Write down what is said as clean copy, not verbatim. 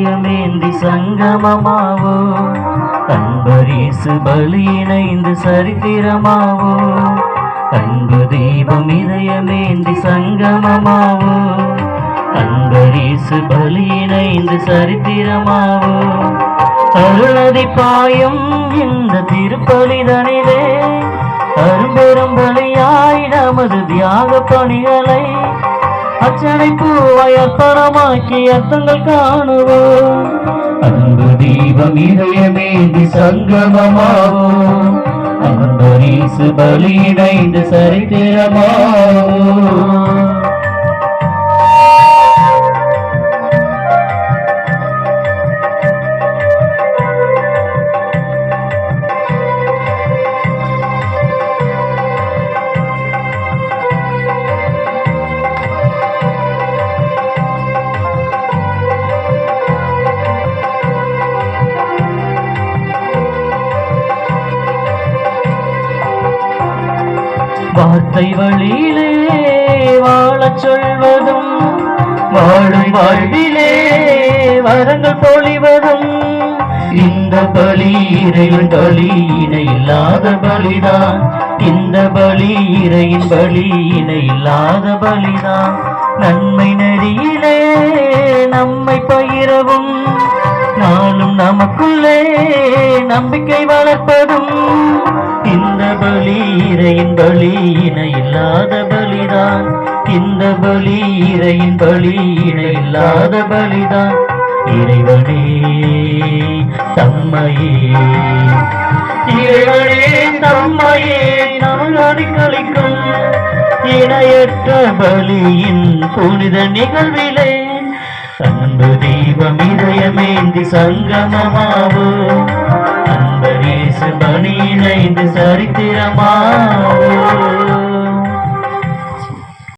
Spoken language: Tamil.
இதயமேந்தி சங்கமமாவோ அன்பரீசு பலியினைந்து சரித்திரமாவோ அன்பு தீபம் இதயமேந்தி சங்கமமாவோ அன்பரீசு பலியினைந்து சரித்திரமாவோ அருளதி பாயும் இந்த திருப்பலிதனிலே அரும்பெரும் பலியாய் நமது தியாக பணிகளை அச்சனை பூவாய் அர்ப்பணமாக்கி அர்த்தங்கள் காணுவோம் அன்பு தீபம் இதயமேந்தி சங்கமமாவோ அன்பரீசு பலியினைந்து சரித்திரமாவோ வார்த்தை வழியிலே வாழச் சொல்வதும் வாழும் வாழ்விலே வரங்கள் பொழிவதும் இந்த பலி இறைவன் பலி இணை இல்லாத பலிதான் இந்த பலி இறையின் பலி இணை இல்லாத பலிதான் நன்மை நெறியிலே நம்மை பகிரவும் நாளும் நமக்குள்ளே நம்பிக்கை வளர்ப்பதும் இந்த பலி இறையின் பலி இணை இல்லாத பலிதான் இந்த பலி இறையின் பலி இணை இல்லாத பலிதான் இறைவனே தம்மையே இறைவனே தம்மையே நமது கழிக்கும் இணையற்ற பலியின் புனித நிகழ்விலே அன்பு தீபம் இதயமேந்தி சங்கமமாவோ